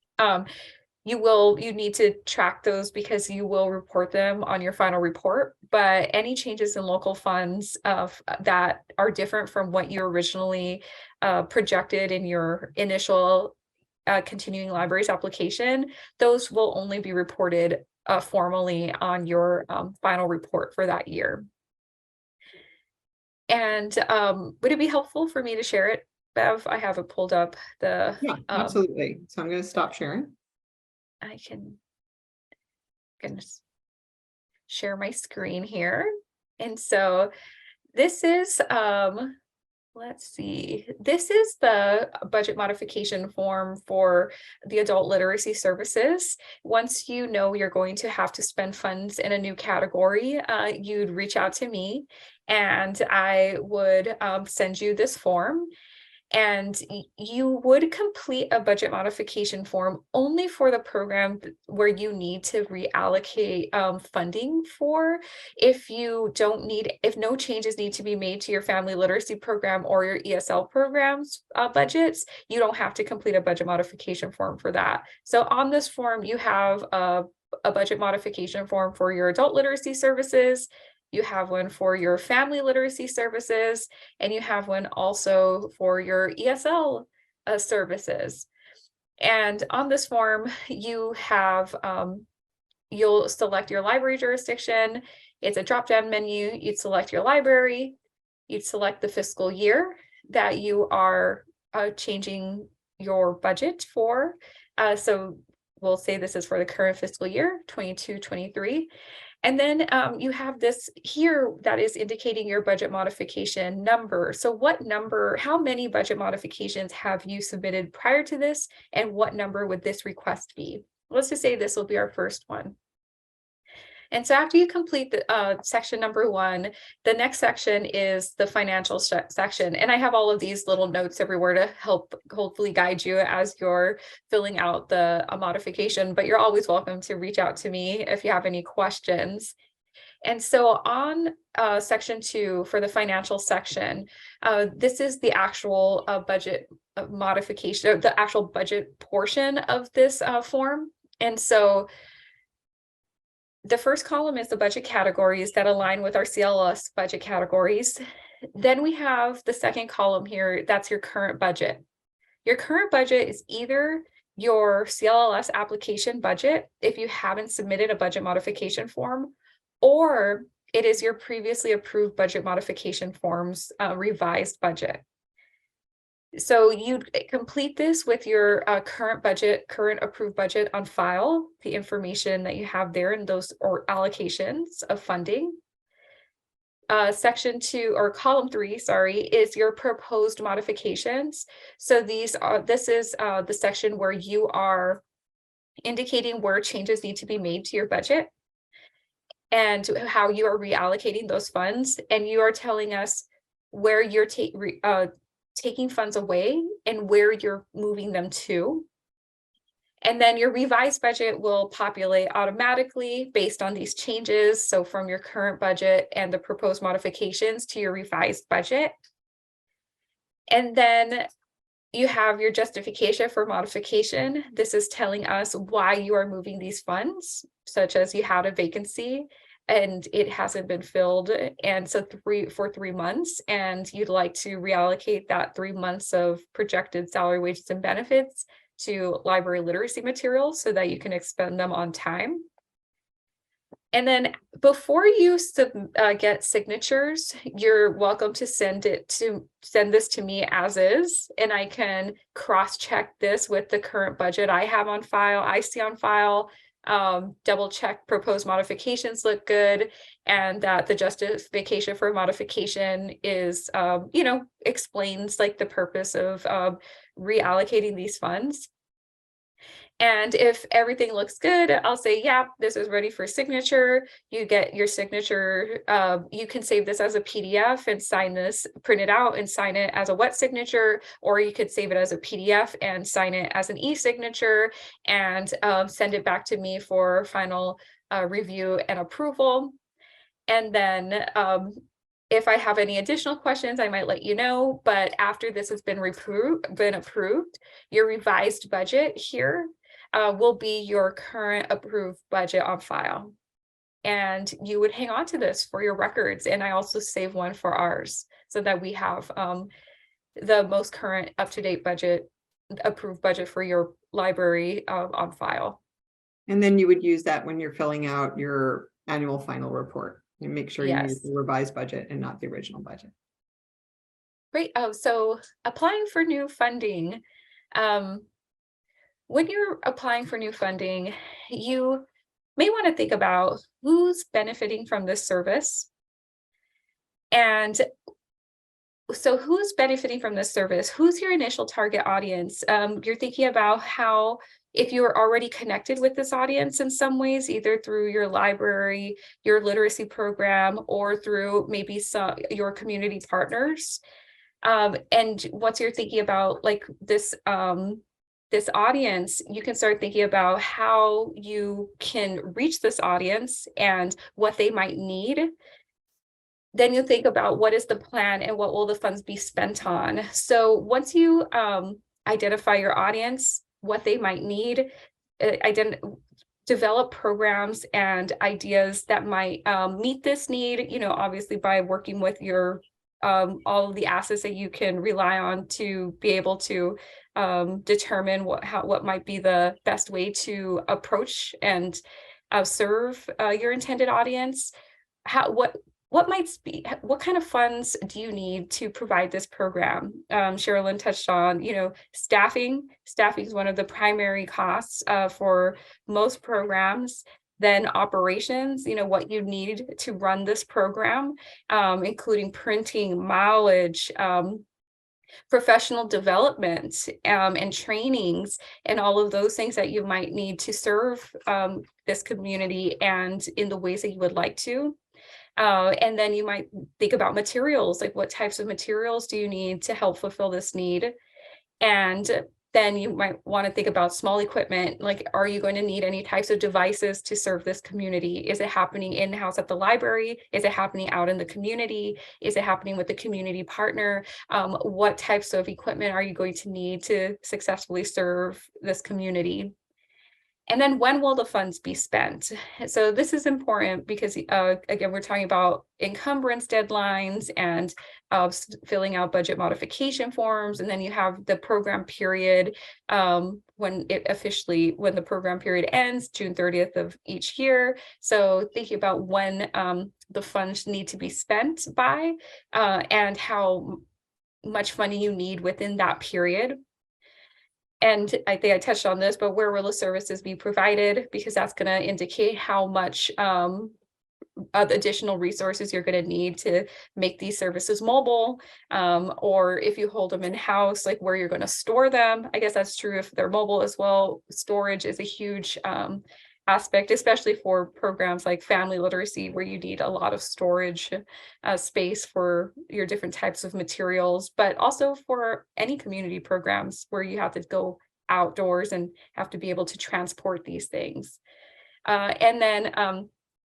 You need to track those because you will report them on your final report, but any changes in local funds that are different from what you originally projected in your initial continuing libraries application, those will only be reported formally on your final report for that year. And would it be helpful for me to share it, Bev? I have it pulled up. Yeah, absolutely. So I'm going to stop sharing. I can share my screen here. And so this is, let's see, this is the budget modification form for the adult literacy services. Once you know you're going to have to spend funds in a new category, you'd reach out to me and I would send you this form. And you would complete a budget modification form only for the program where you need to reallocate funding for. If no changes need to be made to your family literacy program or your ESL programs budgets, you don't have to complete a budget modification form for that. So on this form, you have a budget modification form for your adult literacy services. You have one for your family literacy services, and you have one also for your ESL services. And on this form, you have, you'll select your library jurisdiction. It's a drop-down menu. You'd select your library. You'd select the fiscal year that you are changing your budget for. So we'll say this is for the current fiscal year, 22-23. And then you have this here that is indicating your budget modification number. So what number, how many budget modifications have you submitted prior to this? And what number would this request be? Let's just say this will be our first one. And so after you complete the section number 1, the next section is the financial section. And I have all of these little notes everywhere to help hopefully guide you as you're filling out the modification, but you're always welcome to reach out to me if you have any questions. And so on section 2 for the financial section, this is the actual budget modification, the actual budget portion of this form. And so the first column is the budget categories that align with our CLLS budget categories. Then we have the second column here, that's your current budget. Your current budget is either your CLLS application budget, if you haven't submitted a budget modification form, or it is your previously approved budget modification forms revised budget. So you complete this with your current approved budget on file, the information that you have there in those or allocations of funding. Section 2 or column 3, sorry, is your proposed modifications. So this is the section where you are indicating where changes need to be made to your budget and how you are reallocating those funds. And you are telling us where you're taking funds away and where you're moving them to. And then your revised budget will populate automatically based on these changes. So from your current budget and the proposed modifications to your revised budget. And then you have your justification for modification. This is telling us why you are moving these funds, such as you had a vacancy and it hasn't been filled, and so for 3 months, and you'd like to reallocate that 3 months of projected salary, wages, and benefits to library literacy materials so that you can expend them on time. And then before you get signatures, you're welcome to send this to me as is, and I can cross-check this with the current budget I have on file, I see on file, double check proposed modifications look good, and that the justification for modification is, explains like the purpose of reallocating these funds. And if everything looks good, I'll say, yeah, this is ready for signature. You get your signature. You can save this as a PDF and sign this, print it out and sign it as a wet signature, or you could save it as a PDF and sign it as an e-signature and send it back to me for final review and approval. And then if I have any additional questions, I might let you know. But after this has been approved, your revised budget here will be your current approved budget on file. And you would hang on to this for your records. And I also save one for ours so that we have the most current up-to-date budget, approved budget for your library on file. And then you would use that when you're filling out your annual final report. You make sure you use the revised budget and not the original budget. Great. Oh, so applying for new funding. When you're applying for new funding, you may want to think about who's benefiting from this service and so who's benefiting from this service? Who's your initial target audience? You're thinking about how, if you're already connected with this audience in some ways, either through your library, your literacy program, or through maybe your community partners. And once you're thinking about like this, this audience, you can start thinking about how you can reach this audience and what they might need. Then you think about what is the plan and what will the funds be spent on. So once you identify your audience, what they might need, develop programs and ideas that might meet this need, you know, obviously by working with your all of the assets that you can rely on to be able to determine what might be the best way to approach and serve your intended audience. What kind of funds do you need to provide this program? Sherilyn touched on, you know, staffing. Staffing is one of the primary costs for most programs. Then operations, you know, what you need to run this program, including printing, mileage, professional development, and trainings, and all of those things that you might need to serve this community and in the ways that you would like to. And then you might think about materials, like what types of materials do you need to help fulfill this need? And then you might want to think about small equipment, like, are you going to need any types of devices to serve this community? Is it happening in-house at the library? Is it happening out in the community? Is it happening with the community partner? What types of equipment are you going to need to successfully serve this community? And then when will the funds be spent? So this is important because, again, we're talking about encumbrance deadlines and filling out budget modification forms. And then you have the program period when the program period ends, June 30th of each year. So thinking about when the funds need to be spent by and how much money you need within that period. And I think I touched on this, but where will the services be provided? Because that's going to indicate how much additional resources you're going to need to make these services mobile, or if you hold them in-house, like where you're going to store them. I guess that's true if they're mobile as well. Storage is a huge aspect, especially for programs like family literacy, where you need a lot of storage space for your different types of materials, but also for any community programs where you have to go outdoors and have to be able to transport these things. And then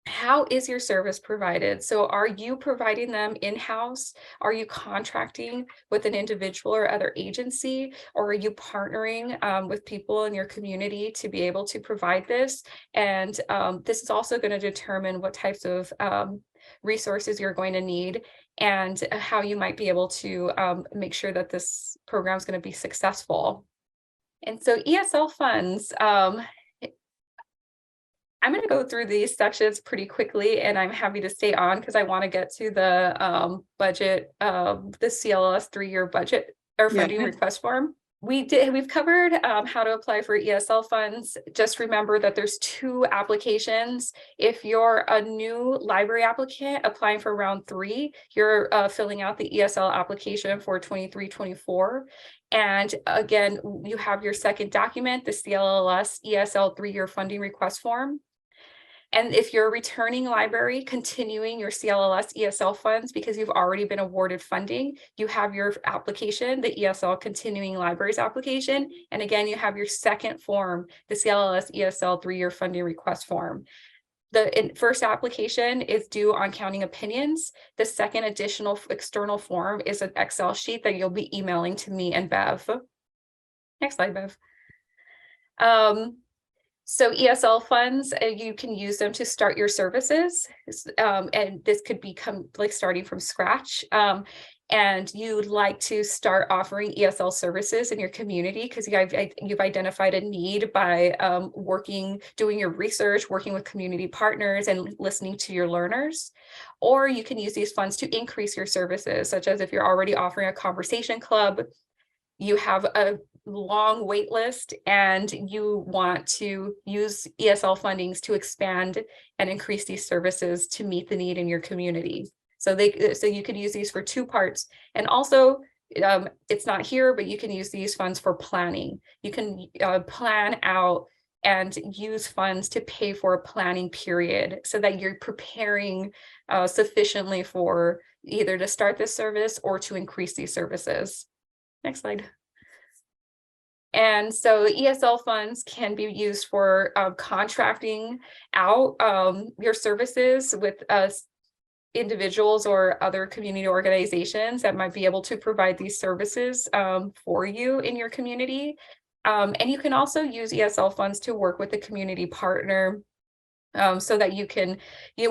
how is your service provided? So are you providing them in-house? Are you contracting with an individual or other agency? Or are you partnering with people in your community to be able to provide this? And this is also going to determine what types of resources you're going to need and how you might be able to make sure that this program is going to be successful. And so ESL funds, I'm going to go through these sections pretty quickly, and I'm happy to stay on because I want to get to the budget, the CLLS 3-year budget or funding request form. We've covered how to apply for ESL funds. Just remember that there's 2 applications. If you're a new library applicant applying for round 3, you're filling out the ESL application for 23-24. And again, you have your second document, the CLLS ESL 3-year funding request form. And if you're a returning library continuing your CLLS ESL funds because you've already been awarded funding, you have your application, the ESL continuing libraries application. And again, you have your second form, the CLLS ESL 3-year funding request form. The first application is due on counting opinions. The second additional external form is an Excel sheet that you'll be emailing to me and Bev. Next slide, Bev. So ESL funds, you can use them to start your services. And this could become like starting from scratch. And you'd like to start offering ESL services in your community because you've identified a need by doing your research, working with community partners and listening to your learners. Or you can use these funds to increase your services, such as if you're already offering a conversation club, you have a long wait list and you want to use ESL fundings to expand and increase these services to meet the need in your community. So you could use these for 2 parts. And also, it's not here, but you can use these funds for planning. You can plan out and use funds to pay for a planning period so that you're preparing sufficiently for either to start this service or to increase these services. Next slide. And so ESL funds can be used for contracting out your services with individuals or other community organizations that might be able to provide these services for you in your community. And you can also use ESL funds to work with a community partner so that you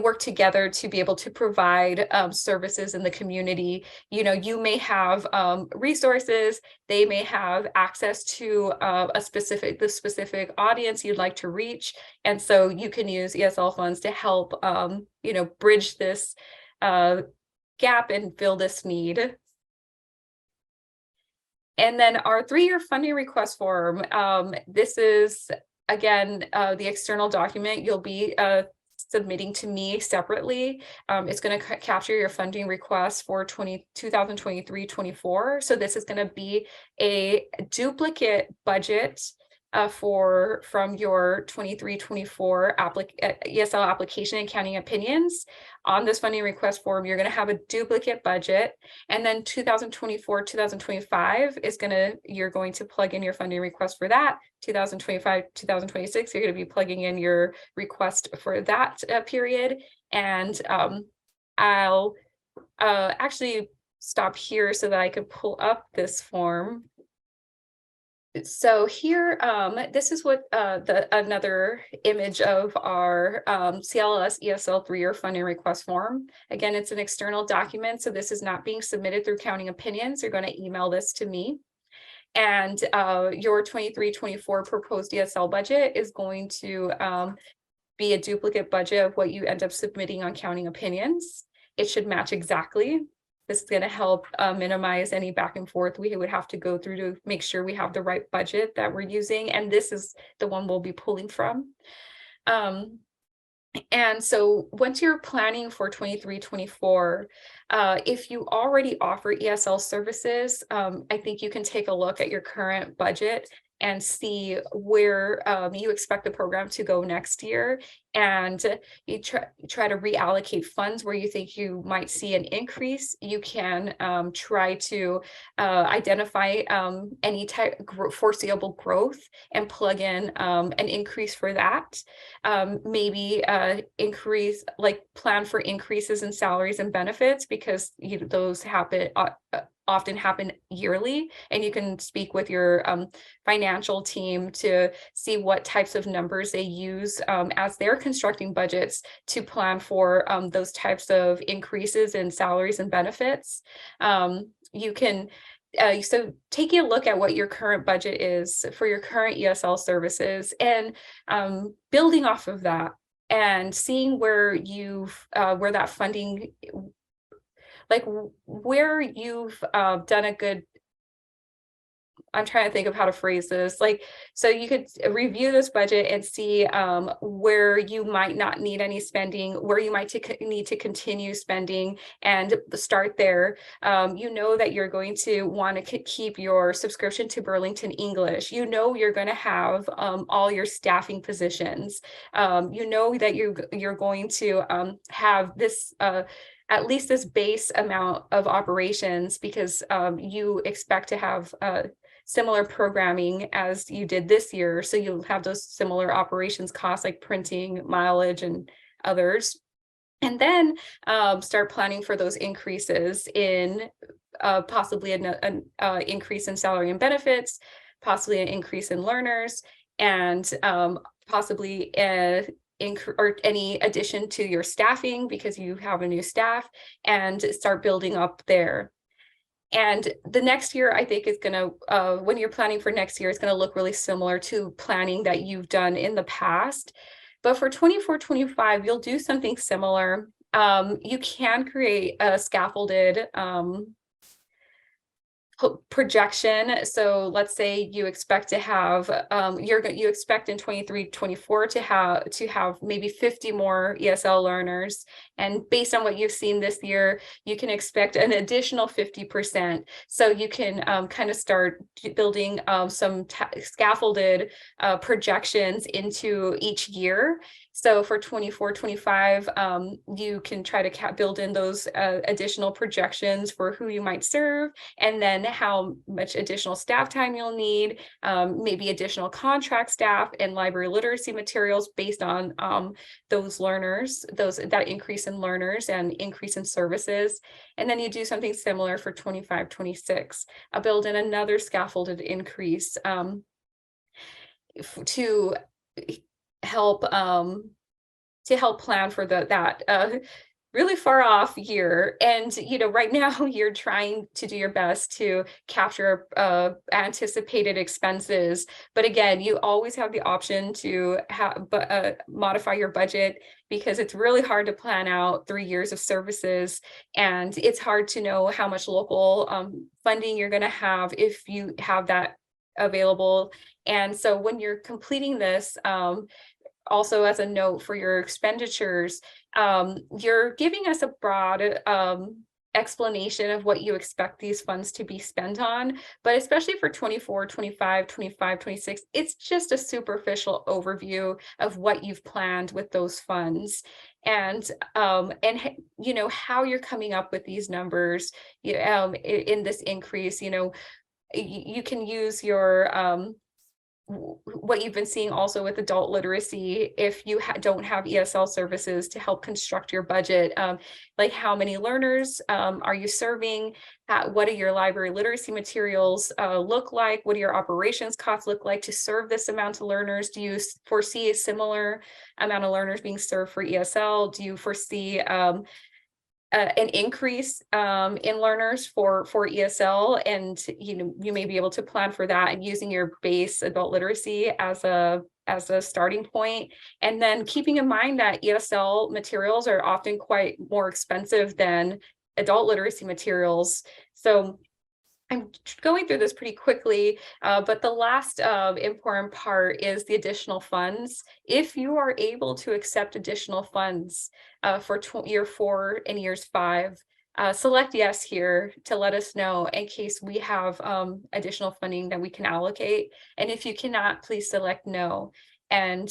work together to be able to provide services in the community. You may have resources, they may have access to the specific audience you'd like to reach. And so you can use ESL funds to help, bridge this gap and fill this need. And then our 3-year funding request form, this is, again, the external document you'll be submitting to me separately. It's going to capture your funding request for 2023-24. So this is going to be a duplicate budget from your 23-24 ESL application and counting opinions. On this funding request form, you're going to have a duplicate budget, and then 2024-2025 you're going to plug in your funding request for that. 2025-2026, you're going to be plugging in your request for that period. And I'll actually stop here so that I can pull up this form. So here, this is what another image of our CLLS ESL 3-year funding request form. Again, it's an external document, so this is not being submitted through Counting Opinions. You're going to email this to me. And your 23-24 proposed ESL budget is going to be a duplicate budget of what you end up submitting on Counting Opinions. It should match exactly. This is going to help minimize any back and forth we would have to go through to make sure we have the right budget that we're using. And this is the one we'll be pulling from. And so once you're planning for 23-24, if you already offer ESL services, I think you can take a look at your current budget and see where you expect the program to go next year. And you try to reallocate funds where you think you might see an increase. You can try to identify any type foreseeable growth and plug in an increase for that. Maybe increase, plan for increases in salaries and benefits, because those often happen yearly, and you can speak with your financial team to see what types of numbers they use as they're constructing budgets to plan for those types of increases in salaries and benefits. You can so taking a look at what your current budget is for your current ESL services, and building off of that and seeing where where that funding, where you've done a good, I'm trying to think of how to phrase this. So you could review this budget and see where you might not need any spending, where you might need to continue spending, and start there. You know that you're going to want to keep your subscription to Burlington English. You know you're going to have all your staffing positions. You know that you're going to have this at least this base amount of operations, because you expect to have similar programming as you did this year. So you'll have those similar operations costs like printing, mileage, and others. And then start planning for those increases in possibly an increase in salary and benefits, possibly an increase in learners, and possibly or any addition to your staffing because you have a new staff, and start building up there. And the next year, I think, is going to, when you're planning for next year, it's going to look really similar to planning that you've done in the past. But for 24-25, you'll do something similar. You can create a scaffolded projection. So let's say you expect to have you expect in 23-24 to have maybe 50 more ESL learners, and based on what you've seen this year, you can expect an additional 50%. So you can kind of start building some scaffolded projections into each year. So for 24-25, you can try to build in those additional projections for who you might serve, and then how much additional staff time you'll need, maybe additional contract staff and library literacy materials based on those learners, that increase in learners and increase in services. And then you do something similar for 25-26, build in another scaffolded increase to help plan for that really far off year. And right now you're trying to do your best to capture anticipated expenses, but again, you always have the option to modify your budget, because it's really hard to plan out 3 years of services, and it's hard to know how much local funding you're going to have if you have that available. And so when you're completing this, also as a note for your expenditures, you're giving us a broad explanation of what you expect these funds to be spent on, but especially for 24, 25, 25, 26, it's just a superficial overview of what you've planned with those funds. And how you're coming up with these numbers in this increase. You can use your what you've been seeing also with adult literacy, if you don't have ESL services, to help construct your budget, like how many learners are you serving, what do your library literacy materials look like, what do your operations costs look like to serve this amount of learners, do you foresee a similar amount of learners being served for ESL, do you foresee an increase in learners for ESL, and you may be able to plan for that and using your base adult literacy as a starting point, and then keeping in mind that ESL materials are often quite more expensive than adult literacy materials. So I'm going through this pretty quickly, but the last important part is the additional funds. If you are able to accept additional funds for year 4 and years 5, select yes here to let us know in case we have additional funding that we can allocate. And if you cannot, please select no. And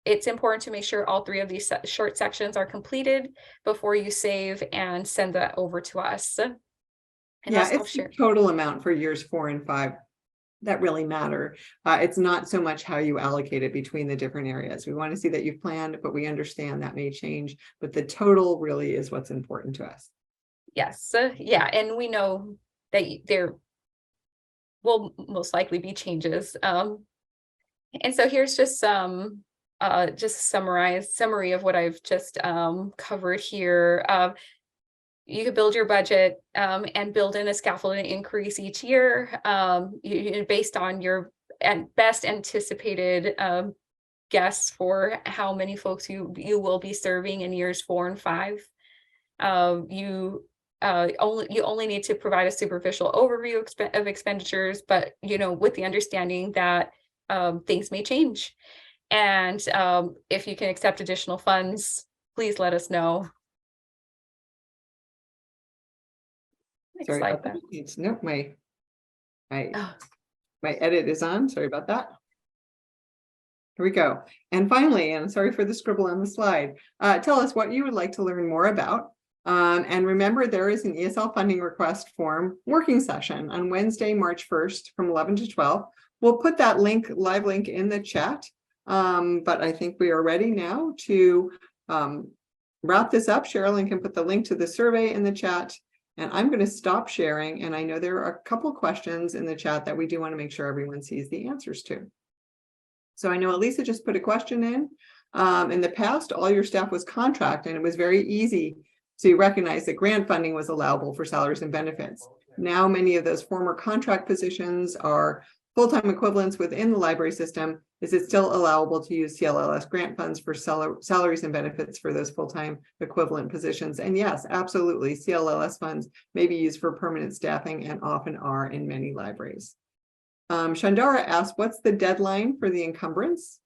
it's important to make sure all 3 of these short sections are completed before you save and send that over to us. And yeah, it's the total amount for years 4 and 5 that really matter. It's not so much how you allocate it between the different areas. We want to see that you've planned, but we understand that may change, but the total really is what's important to us. Yes. Yeah. And we know that there will most likely be changes. And so here's just some summary of what I've just covered here. You could build your budget and build in a scaffolding increase each year based on your best anticipated guess for how many folks you will be serving in years 4 and 5. You only need to provide a superficial overview of expenditures, but with the understanding that things may change. And if you can accept additional funds, please let us know. Sorry about that. It's nope, my edit is on. Sorry about that. Here we go. And finally, and sorry for the scribble on the slide, tell us what you would like to learn more about. And remember, there is an ESL funding request form working session on Wednesday, March 1st from 11 to 12. We'll put that live link in the chat. But I think we are ready now to wrap this up. Sherilyn can put the link to the survey in the chat. And I'm going to stop sharing. And I know there are a couple questions in the chat that we do want to make sure everyone sees the answers to. So I know Elisa just put a question in. In the past, all your staff was contract, and it was very easy to recognize that grant funding was allowable for salaries and benefits. Now, many of those former contract positions are full-time equivalents within the library system, is it still allowable to use CLLS grant funds for salaries and benefits for those full-time equivalent positions? And yes, absolutely. CLLS funds may be used for permanent staffing and often are in many libraries. Shandara asked, what's the deadline for the encumbrance?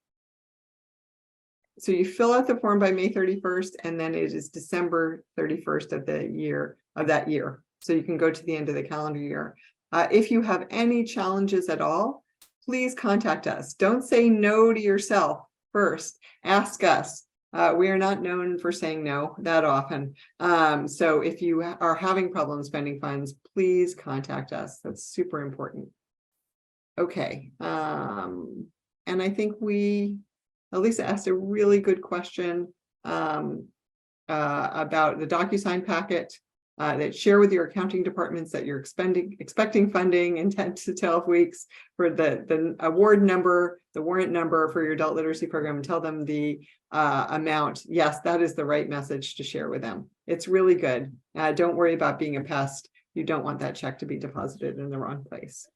So you fill out the form by May 31st, and then it is December 31st of that year. So you can go to the end of the calendar year. If you have any challenges at all, please contact us. Don't say no to yourself first. Ask us. We are not known for saying no that often. So if you are having problems spending funds, please contact us. That's super important. Okay. And I think Elisa asked a really good question about the DocuSign packet. That share with your accounting departments that you're expecting funding in 10 to 12 weeks for the award number, the warrant number for your adult literacy program, and tell them the amount. Yes, that is the right message to share with them. It's really good. Don't worry about being a pest. You don't want that check to be deposited in the wrong place.